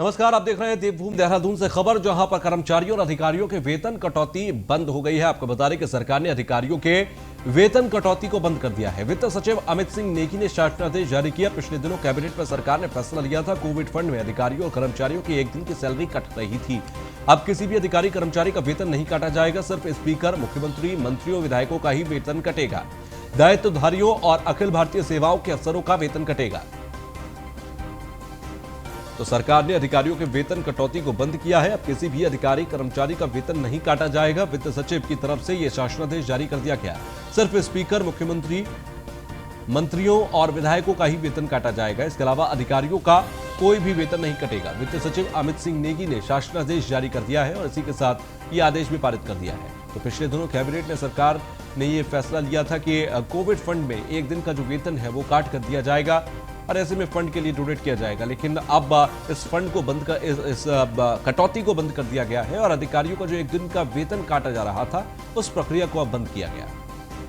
नमस्कार, आप देख रहे हैं देवभूमि देहरादून से खबर, जहां पर कर्मचारियों और अधिकारियों के वेतन कटौती बंद हो गई है। आपको बता दें कि सरकार ने अधिकारियों के वेतन कटौती को बंद कर दिया है। वित्त सचिव अमित सिंह नेगी ने शासनादेश जारी किया। पिछले दिनों कैबिनेट में सरकार ने फैसला लिया था, कोविड फंड में अधिकारियों और कर्मचारियों की एक दिन की सैलरी कट रही थी। अब किसी भी अधिकारी कर्मचारी का वेतन नहीं काटा जाएगा, सिर्फ स्पीकर, मुख्यमंत्री, मंत्रियों, विधायकों का ही वेतन कटेगा। दायित्वधारियों और अखिल भारतीय सेवाओं के अफसरों का वेतन कटेगा। तो सरकार ने अधिकारियों के वेतन कटौती को बंद किया है। अब किसी भी अधिकारी कर्मचारी का वेतन नहीं काटा जाएगा। वित्त सचिव की तरफ से यह शासनादेश जारी कर दिया गया। सिर्फ स्पीकर, मुख्यमंत्री, मंत्रियों और विधायकों का ही वेतन काटा जाएगा। इसके अलावा अधिकारियों का कोई भी वेतन नहीं कटेगा। वित्त सचिव अमित सिंह नेगी ने शासनादेश जारी कर दिया है और इसी के साथ यह आदेश भी पारित कर दिया है। तो पिछले दिनों कैबिनेट ने सरकार ने यह फैसला लिया था कि कोविड फंड में एक दिन का जो वेतन है वो काट कर दिया जाएगा और ऐसे में फंड के लिए डोनेट किया जाएगा। लेकिन अब इस फंड को बंद कर इस कटौती को बंद कर दिया गया है और अधिकारियों का जो एक दिन का वेतन काटा जा रहा था उस प्रक्रिया को अब बंद किया गया।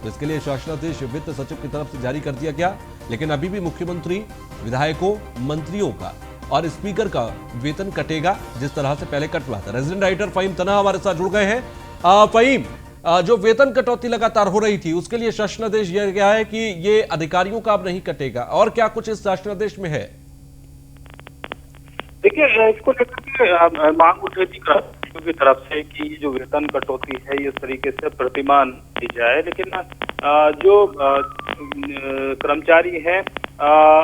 तो इसके लिए शासनादेश वित्त सचिव की तरफ से जारी कर दिया गया। लेकिन अभी भी मुख्यमंत्री, विधायकों, मंत्रियों का और स्पीकर का वेतन कटेगा जिस तरह से पहले कट रहा था। रेजिडेंट राइटर फहीम तना हमारे साथ जुड़ गए हैं। फहीम, जो वेतन कटौती लगातार हो रही थी उसके लिए शासनादेश यह गया है कि ये अधिकारियों का अब नहीं कटेगा, और क्या कुछ इस शासनादेश में है? देखिए, इसको लेकर के मांग उठी थी कर्मचारियों की तरफ से कि जो वेतन कटौती है इस तरीके से प्रतिमान दी जाए। लेकिन जो कर्मचारी हैं,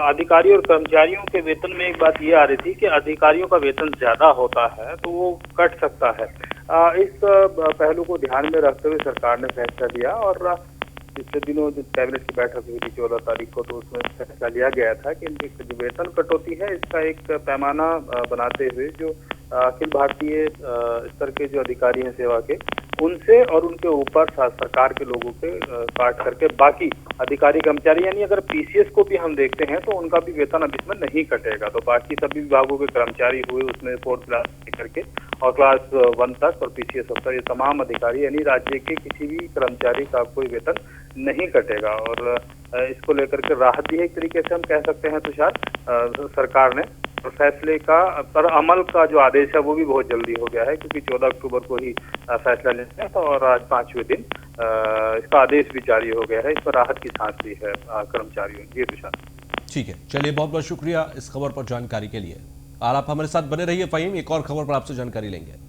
अधिकारी और कर्मचारियों के वेतन में एक बात ये आ रही थी कि अधिकारियों का वेतन ज्यादा होता है तो वो कट सकता है। इस पहलू को ध्यान में रखते हुए सरकार ने फैसला लिया और पिछले दिनों जो कैबिनेट की बैठक हुई थी 14 तारीख को, तो उसमें फैसला लिया गया था कि जो वेतन कटौती है इसका एक पैमाना बनाते हुए जो अखिल भारतीय स्तर के जो अधिकारी हैं सेवा के, उनसे और उनके ऊपर सरकार के लोगों के काट करके बाकी अधिकारी कर्मचारी, यानी अगर पीसीएस को भी हम देखते हैं तो उनका भी वेतन अब इसमें नहीं कटेगा। तो बाकी सभी विभागों के कर्मचारी हुए उसमें 4th क्लास करके और क्लास 1 तक और पीसीएस अफसर, ये तमाम अधिकारी यानी राज्य के किसी भी कर्मचारी का कोई वेतन नहीं कटेगा। और इसको लेकर के राहत भी एक तरीके से हम कह सकते हैं तुषार, सरकार ने फैसले का पर अमल का जो आदेश है वो भी बहुत जल्दी हो गया है, क्योंकि 14 अक्टूबर को ही फैसला लेना था और आज 5वें दिन इसका आदेश भी जारी हो गया है। इस पर राहत की सांस ली है कर्मचारियों ने। जी तुषार, ठीक है, चलिए, बहुत बहुत शुक्रिया इस खबर पर जानकारी के लिए। और आप हमारे साथ बने रहिए फहीम, एक और खबर पर आपसे जानकारी लेंगे।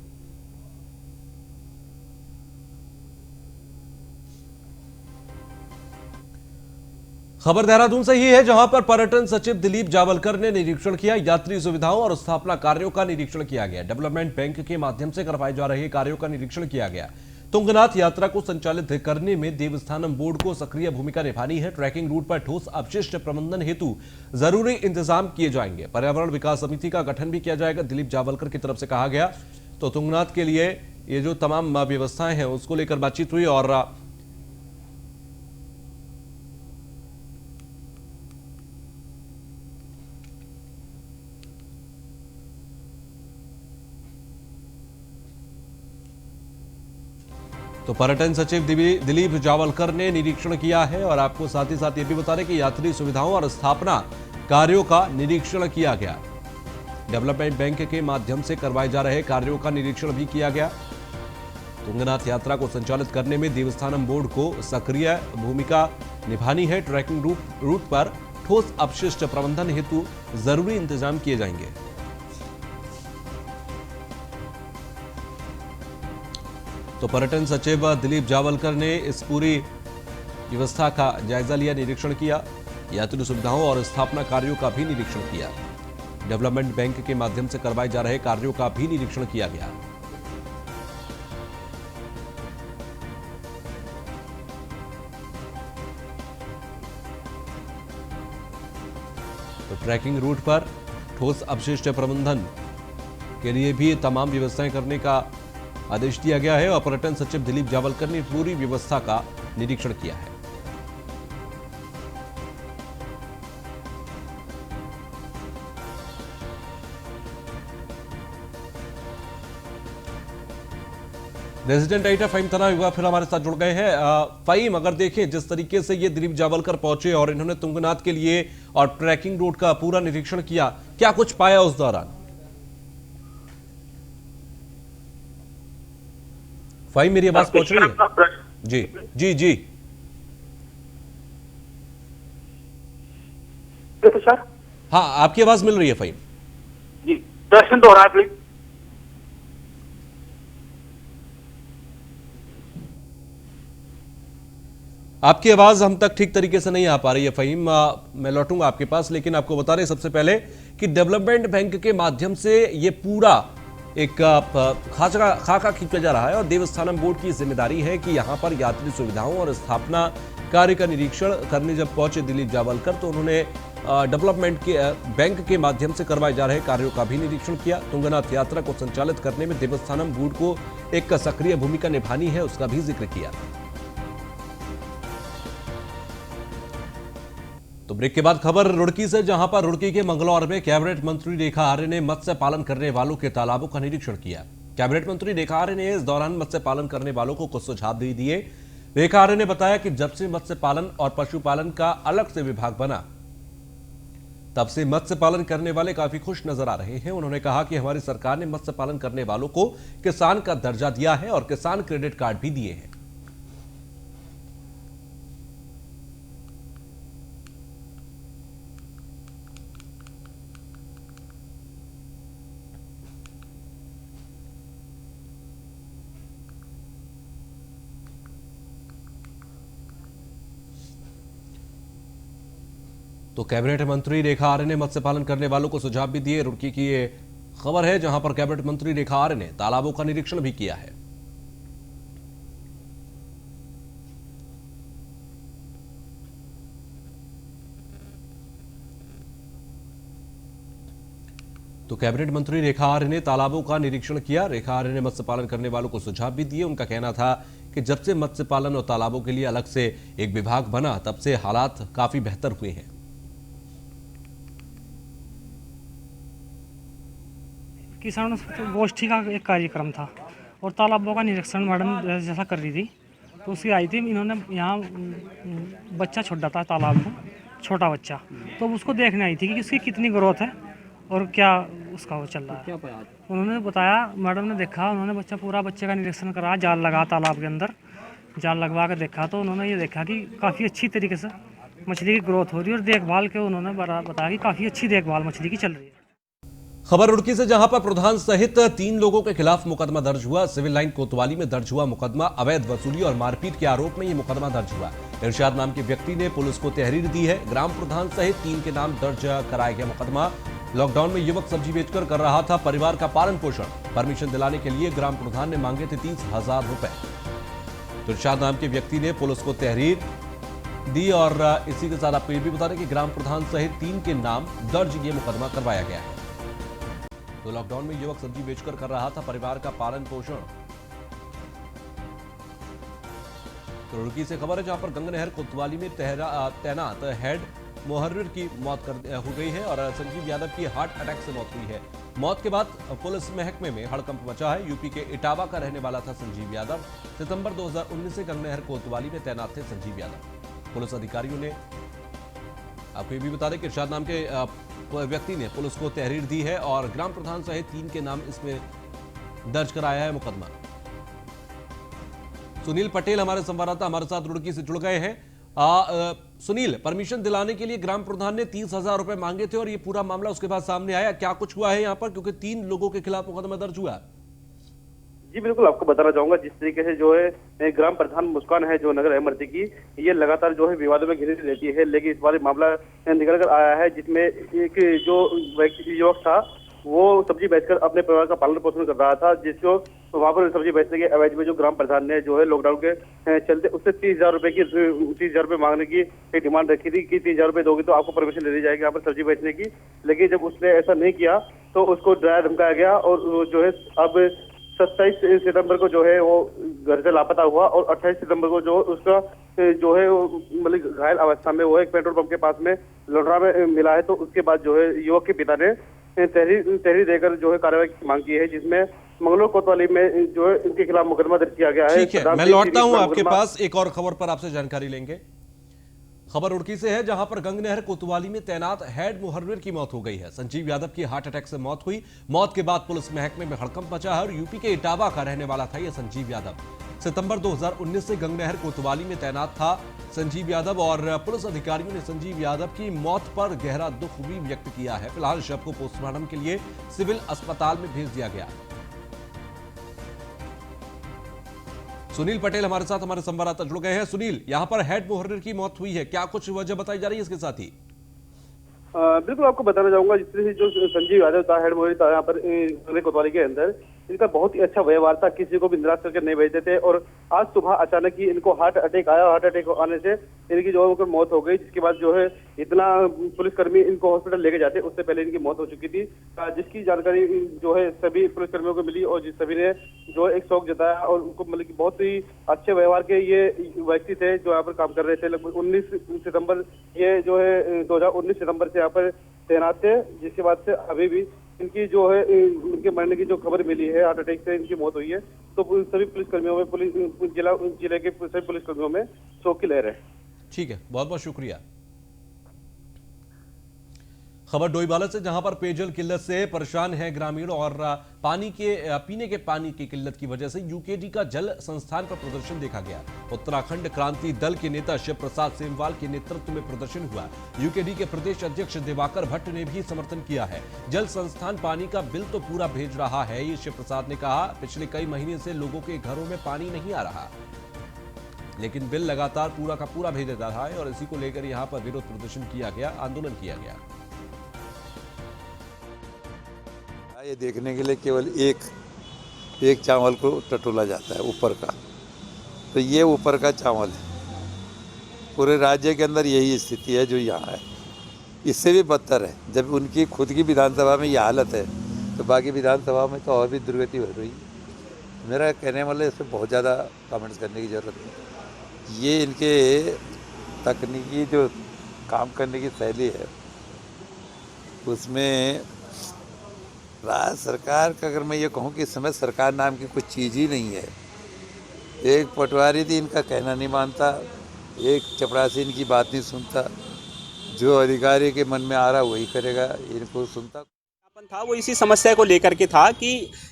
खबर देहरादून से ही है, जहां पर पर्यटन सचिव दिलीप जावलकर ने निरीक्षण किया। यात्री सुविधाओं और स्थापना कार्यों का निरीक्षण किया गया। डेवलपमेंट बैंक के माध्यम से करवाए जा रहे कार्यों का निरीक्षण किया गया। तुंगनाथ यात्रा को संचालित करने में देवस्थानम बोर्ड को सक्रिय भूमिका निभानी है। ट्रैकिंग रूट पर ठोस अपशिष्ट प्रबंधन हेतु जरूरी इंतजाम किए जाएंगे। पर्यावरण विकास समिति का गठन भी किया जाएगा, दिलीप जावलकर की तरफ से कहा गया। तो तुंगनाथ के लिए ये जो तमाम व्यवस्थाएं हैं उसको लेकर बातचीत हुई और तो पर्यटन सचिव दिलीप जावलकर ने निरीक्षण किया है। और आपको साथ ही साथ ये भी बता दें कि यात्री सुविधाओं और स्थापना कार्यों का निरीक्षण किया गया। डेवलपमेंट बैंक के माध्यम से करवाए जा रहे कार्यों का निरीक्षण भी किया गया। तुंगनाथ यात्रा को संचालित करने में देवस्थानम बोर्ड को सक्रिय भूमिका निभानी है। ट्रैकिंग रूट पर ठोस अपशिष्ट प्रबंधन हेतु जरूरी इंतजाम किए जाएंगे। तो पर्यटन सचिव दिलीप जावलकर ने इस पूरी व्यवस्था का जायजा लिया, निरीक्षण किया। यात्री सुविधाओं और स्थापना कार्यों का भी निरीक्षण किया। डेवलपमेंट बैंक के माध्यम से करवाए जा रहे कार्यों का भी निरीक्षण किया गया। तो ट्रैकिंग रूट पर ठोस अपशिष्ट प्रबंधन के लिए भी तमाम व्यवस्थाएं करने का आदेश दिया गया है और पर्यटन सचिव दिलीप जावलकर ने पूरी व्यवस्था का निरीक्षण किया है। रेजिडेंट राइटर फहीम तना युवा फिर हमारे साथ जुड़ गए हैं। फहीम, अगर देखें जिस तरीके से ये दिलीप जावलकर पहुंचे और इन्होंने तुंगनाथ के लिए और ट्रैकिंग रूट का पूरा निरीक्षण किया, क्या कुछ पाया उस दौरान? फाइम, मेरी आवाज पहुंच रही है? जी जी जी सर। हाँ, आपकी आवाज मिल रही है फाइम। जी, प्रश्न दोहराए प्लीज। आपकी आवाज हम तक ठीक तरीके से नहीं आ पा रही है फहीम। मैं लौटूंगा आपके पास, लेकिन आपको बता रहे सबसे पहले कि डेवलपमेंट बैंक के माध्यम से ये पूरा एक खाका खींचा जा रहा है और देवस्थानम बोर्ड की जिम्मेदारी है कि यहां पर यात्री सुविधाओं और स्थापना कार्य का निरीक्षण करने जब पहुंचे दिलीप जावलकर, तो उन्होंने डेवलपमेंट के बैंक के माध्यम से करवाए जा रहे कार्यों का भी निरीक्षण किया। तुंगनाथ यात्रा को संचालित करने में देवस्थानम बोर्ड को एक सक्रिय भूमिका निभानी है, उसका भी जिक्र किया। तो ब्रेक के बाद खबर रुड़की से, जहां पर रुड़की के मंगलौर में कैबिनेट मंत्री रेखा आर्य ने मत्स्य पालन करने वालों के तालाबों का निरीक्षण किया। कैबिनेट मंत्री रेखा आर्य ने इस दौरान मत्स्य पालन करने वालों को कुछ सुझाव भी दिए। रेखा आर्य ने बताया कि जब से मत्स्य पालन और पशुपालन का अलग से विभाग बना, तब से मत्स्य पालन करने वाले काफी खुश नजर आ रहे हैं। उन्होंने कहा कि हमारी सरकार ने मत्स्य पालन करने वालों को किसान का दर्जा दिया है और किसान क्रेडिट कार्ड भी दिए हैं। तो कैबिनेट मंत्री रेखा आर्य ने मत्स्य पालन करने वालों को सुझाव भी दिए। रुड़की की ये खबर है, जहां पर कैबिनेट मंत्री रेखा आर्य ने तालाबों का निरीक्षण भी किया है। तो कैबिनेट मंत्री रेखा आर्य ने तालाबों का निरीक्षण किया। रेखा आर्य ने मत्स्य पालन करने वालों को सुझाव भी दिए। उनका कहना था कि जब से मत्स्य पालन और तालाबों के लिए अलग से एक विभाग बना, तब से हालात काफी बेहतर हुए हैं। किसान गोष्ठी का एक कार्यक्रम था और तालाबों का निरीक्षण मैडम जैसा कर रही थी, तो उसकी आई थी। इन्होंने यहाँ बच्चा छोड़ा था तालाब में, छोटा बच्चा, तो उसको देखने आई थी कि उसकी कितनी ग्रोथ है और क्या उसका वो चल रहा है। उन्होंने बताया, मैडम ने देखा, उन्होंने पूरा बच्चे का निरीक्षण करा, जाल लगा तालाब के अंदर, जाल लगवा कर देखा, तो उन्होंने ये देखा कि काफ़ी अच्छी तरीके से मछली की ग्रोथ हो रही है और देखभाल के उन्होंने बताया कि काफ़ी अच्छी देखभाल मछली की चल रही है। खबर रुड़की से, जहां पर प्रधान सहित 3 लोगों के खिलाफ मुकदमा दर्ज हुआ। सिविल लाइन कोतवाली में दर्ज हुआ मुकदमा। अवैध वसूली और मारपीट के आरोप में यह मुकदमा दर्ज हुआ। इरशाद नाम के व्यक्ति ने पुलिस को तहरीर दी है। ग्राम प्रधान सहित 3 के नाम दर्ज कराया गया मुकदमा। लॉकडाउन में युवक सब्जी बेचकर कर रहा था परिवार का पालन पोषण। परमिशन दिलाने के लिए ग्राम प्रधान ने मांगे थे 30,000 रुपए। तो इरशाद नाम के व्यक्ति ने पुलिस को तहरीर दी और इसी के साथ आपको यह भी बता दें कि ग्राम प्रधान सहित 3 के नाम दर्ज ये मुकदमा करवाया गया है। तो लॉकडाउन में युवक सब्जी बेचकर कर रहा था परिवार का पालन पोषण। तो रुड़की से खबर है, जहां पर गंगनहर कोतवाली में तैनात हेड मोहर्रिर की मौत हो गई है और संजीव यादव की हार्ट अटैक से मौत हुई है। मौत के बाद पुलिस महकमे में हड़कंप मचा है। यूपी के इटावा का रहने वाला था संजीव यादव। सितंबर 2019 से गंगनहर कोतवाली में तैनात थे संजीव यादव। पुलिस अधिकारियों ने आपको ये भी बता दें कि इरशाद नाम के व्यक्ति ने पुलिस को तहरीर दी है और ग्राम प्रधान सहित 3 के नाम इसमें दर्ज कराया है मुकदमा। सुनील पटेल हमारे संवाददाता हमारे साथ रुड़की से जुड़ गए हैं। सुनील, परमिशन दिलाने के लिए ग्राम प्रधान ने 30,000 रुपए मांगे थे और ये पूरा मामला उसके बाद सामने आया, क्या कुछ हुआ है यहाँ पर, क्योंकि 3 लोगों के खिलाफ मुकदमा दर्ज हुआ है? जी बिल्कुल, आपको बताना चाहूंगा, जिस तरीके से जो है ग्राम प्रधान मुस्कान है जो नगर अहमर्ती की, ये लगातार जो है विवादों में घिरी रहती है, लेकिन इस बार मामला निकल कर आया है जिसमें एक जो युवक था वो सब्जी बेचकर अपने परिवार का पालन पोषण कर रहा था, जिसको वहां पर सब्जी बेचने के एवज में जो ग्राम प्रधान ने जो है लॉकडाउन के चलते उससे 30,000 रुपए मांगने की एक डिमांड रखी थी कि 30,000 रुपए दोगे तो आपको परमिशन दे दी जाएगी यहाँ पर सब्जी बेचने की। लेकिन जब उसने ऐसा नहीं किया तो उसको डराया धमकाया गया और जो है अब 27 सितंबर को जो है वो घर से लापता हुआ और 28 सितंबर को जो उसका जो है मतलब घायल अवस्था में वो एक पेट्रोल पंप के पास में लोढ़ा में मिला है। तो उसके बाद जो है युवक के पिता ने तहरीर देकर जो है कार्रवाई की मांग की है, जिसमें मंगलौर कोतवाली में जो है इनके खिलाफ मुकदमा दर्ज किया गया है। ठीक है, मैं लौटता हूं आपके पास, एक और खबर पर आपसे जानकारी लेंगे। खबर रुड़की से है, जहां पर गंगनहर कोतवाली में तैनात हेड मुहर्रिर की मौत हो गई है। संजीव यादव की हार्ट अटैक से मौत हुई। मौत के बाद पुलिस महकमे में हड़कंप मचा है और यूपी के इटावा का रहने वाला था यह संजीव यादव। सितंबर 2019 से गंगनहर कोतवाली में तैनात था संजीव यादव और पुलिस अधिकारियों ने संजीव यादव की मौत पर गहरा दुख भी व्यक्त किया है। फिलहाल शव को पोस्टमार्टम के लिए सिविल अस्पताल में भेज दिया गया। सुनील पटेल हमारे साथ हमारे संवाददाता जुड़ गए हैं। सुनील, यहां पर हेड मुहर्रिर की मौत हुई है, क्या कुछ वजह बताई जा रही है इसके साथ ही? बिल्कुल आपको बताना चाहूंगा, जिस तरह से जो संजीव यादव था, हेड मुहर्रिर था यहाँ पर कोतवाली के अंदर, इनका बहुत ही अच्छा व्यवहार था, किसी को भी निराश करके नहीं भेजते थे। और आज सुबह अचानक ही इनको हार्ट अटैक आया। हार्ट अटैक आने से इनकी जो है मौत हो गई, जिसके बाद जो है इतना पुलिसकर्मी इनको हॉस्पिटल लेके जाते, उससे पहले इनकी मौत हो चुकी थी, जिसकी जानकारी जो है सभी पुलिसकर्मियों को मिली और जिस सभी ने जो है एक शौक जताया। और उनको मतलब कि बहुत ही अच्छे व्यवहार के ये व्यक्ति थे जो यहाँ पर काम कर रहे थे। लगभग 19 सितंबर ये जो है 2019 सितंबर से यहाँ पर तैनात थे, जिसके बाद से अभी भी इनकी जो है इनके मरने की जो खबर मिली है, हार्ट अटैक से इनकी मौत हुई है। तो सभी पुलिसकर्मियों में जिले के सभी पुलिसकर्मियों में शोक की लहर है। ठीक है, बहुत बहुत शुक्रिया। खबर डोईवाला से, जहां पर पेयजल किल्लत से परेशान है ग्रामीण और पीने के पानी की किल्लत की वजह से यूकेडी का जल संस्थान पर प्रदर्शन देखा गया। उत्तराखंड क्रांति दल के नेता शिव प्रसाद सेमवाल के नेतृत्व में प्रदर्शन हुआ। यूकेडी के प्रदेश अध्यक्ष दिवाकर भट्ट ने भी समर्थन किया है। जल संस्थान पानी का बिल तो पूरा भेज रहा है, ये शिव प्रसाद ने कहा। पिछले कई महीने से लोगों के घरों में पानी नहीं आ रहा, लेकिन बिल लगातार पूरा का पूरा भेजा जा रहा है और इसी को लेकर यहां पर विरोध प्रदर्शन किया गया, आंदोलन किया गया। ये देखने के लिए केवल एक चावल को टटोला जाता है ऊपर का, तो ये ऊपर का चावल है। पूरे राज्य के अंदर यही स्थिति है जो यहाँ है। इससे भी बदतर है, जब उनकी खुद की विधानसभा में ये हालत है तो बाकी विधानसभा में तो और भी दुर्गति हो रही है। मेरा कहने वाले इस पर बहुत ज़्यादा कमेंट्स करने की ज़रूरत नहीं। ये इनके तकनीकी जो काम करने की शैली है, उसमें राज्य सरकार का, अगर मैं ये कहूँ कि इस समय सरकार नाम की कुछ चीज़ ही नहीं है। एक पटवारी थी, इनका कहना नहीं मानता, एक चपरासी इनकी बात नहीं सुनता, जो अधिकारी के मन में आ रहा वही करेगा, इनको सुनता था। वो इसी समस्या को लेकर के था कि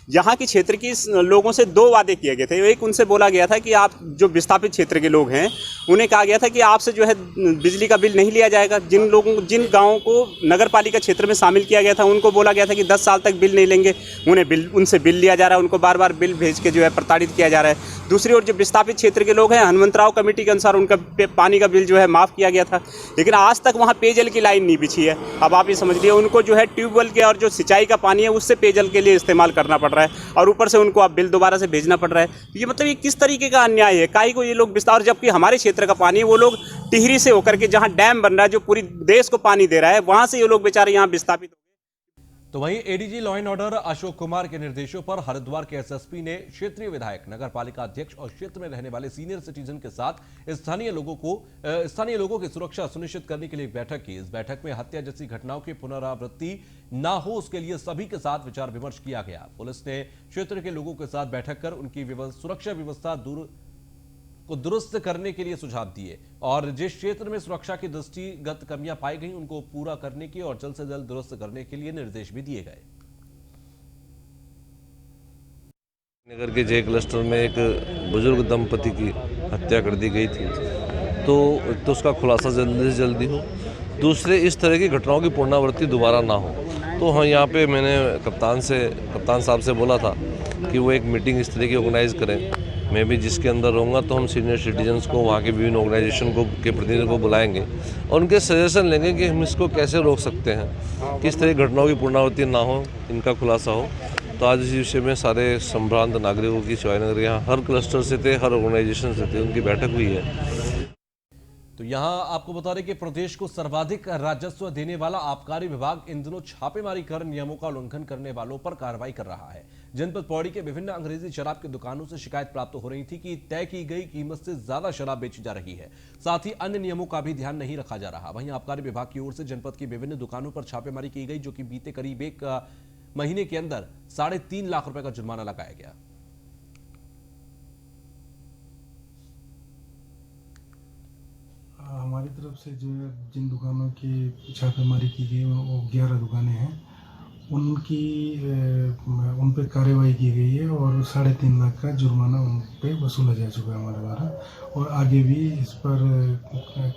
यहाँ के क्षेत्र के लोगों से दो वादे किए गए थे। एक, उनसे बोला गया था कि आप जो विस्थापित क्षेत्र के लोग हैं उन्हें कहा गया था कि आपसे जो है बिजली का बिल नहीं लिया जाएगा। जिन गांवों को नगर पालिका क्षेत्र में शामिल किया गया था उनको बोला गया था कि 10 साल तक बिल नहीं लेंगे, उनसे बिल लिया जा रहा है, उनको बार बार बिल भेज के जो है प्रताड़ित किया जा रहा है। दूसरी ओर जो विस्थापित क्षेत्र के लोग हैं, हनुमंतराव कमेटी के अनुसार उनका पानी का बिल जो है माफ़ किया गया था, लेकिन आज तक वहाँ पेयजल की लाइन नहीं बिछी है। अब आप ये समझ लीजिए, उनको जो है ट्यूबवेल के और जो सिंचाई का पानी है उससे पेयजल के लिए इस्तेमाल करना पड़ रहा है और ऊपर से उनको अब बिल दोबारा से भेजना पड़ रहा है। ये मतलब ये किस तरीके का अन्याय है? काहे को ये लोग विस्तार, जबकि हमारे क्षेत्र का पानी है वो लोग टिहरी से होकर के, जहां डैम बन रहा है जो पूरी देश को पानी दे रहा है, वहां से ये लोग बेचारे यहाँ विस्थापित। तो वहीं ADG law and order Ashok Kumar के निर्देशों पर हरिद्वार के एसएसपी ने क्षेत्रीय विधायक, नगर पालिका अध्यक्ष और क्षेत्र में रहने वाले सीनियर सिटीजन के साथ स्थानीय लोगों की सुरक्षा सुनिश्चित करने के लिए एक बैठक की। इस बैठक में हत्या जैसी घटनाओं की पुनरावृत्ति ना हो, उसके लिए सभी के साथ विचार विमर्श किया गया। पुलिस ने क्षेत्र के लोगों के साथ बैठक कर उनकी सुरक्षा व्यवस्था को दुरुस्त करने के लिए सुझाव दिए और जिस क्षेत्र में सुरक्षा की दृष्टिगत कमियां पाई गई उनको पूरा करने की और जल्द से जल्द दुरुस्त करने के लिए निर्देश भी दिए गए। नगर के जे क्लस्टर में एक बुजुर्ग दंपति की हत्या कर दी गई थी, तो उसका खुलासा जल्दी से जल्दी हो। दूसरे, इस तरह की घटनाओं की पुनरावृत्ति दोबारा ना हो। तो हाँ, यहाँ पे मैंने कप्तान साहब से बोला था कि वो एक मीटिंग इस तरह की ऑर्गेनाइज करें। मैं भी जिसके अंदर रहूँगा तो हम सीनियर सिटीजन्स को, वहाँ के विभिन्न ऑर्गेनाइजेशन के प्रतिनिधियों को बुलाएंगे और उनके सजेशन लेंगे कि हम इसको कैसे रोक सकते हैं, किस तरह की घटनाओं की पुनरावृत्ति ना हो, इनका खुलासा हो। तो आज इस विषय में सारे संभ्रांत नागरिकों की, शिवाजीनगर यहाँ हर क्लस्टर से थे, हर ऑर्गेनाइजेशन से थे, उनकी बैठक हुई है। तो यहां आपको बता दें कि प्रदेश को सर्वाधिक राजस्व देने वाला आबकारी विभाग इन दिनों छापेमारी कर नियमों का उल्लंघन करने वालों पर कार्रवाई कर रहा है। जनपद पौड़ी के विभिन्न अंग्रेजी शराब की दुकानों से शिकायत प्राप्त हो रही थी कि तय की गई कीमत से ज्यादा शराब बेची जा रही है, साथ ही अन्य नियमों का भी ध्यान नहीं रखा जा रहा। वहीं आबकारी विभाग की ओर से जनपद की विभिन्न दुकानों पर छापेमारी की गई, जो कि बीते करीब 1 महीने के अंदर 3.5 लाख रुपए का जुर्माना लगाया गया। हमारी तरफ से जो जिन दुकानों की छापेमारी की गई वो 11 दुकानें हैं। उन पे कार्रवाई की गई है और 3.5 लाख का जुर्माना उन पे वसूला जा चुका है हमारे द्वारा, और आगे भी इस पर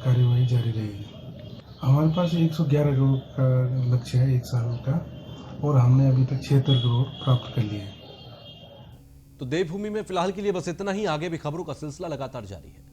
कार्रवाई जारी रहेगी। हमारे पास 111 करोड़ का लक्ष्य है 1 साल का, और हमने अभी तक 76 करोड़ प्राप्त कर लिए हैं। तो देवभूमि में फिलहाल के लिए बस इतना ही। आगे भी खबरों का सिलसिला लगातार जारी है।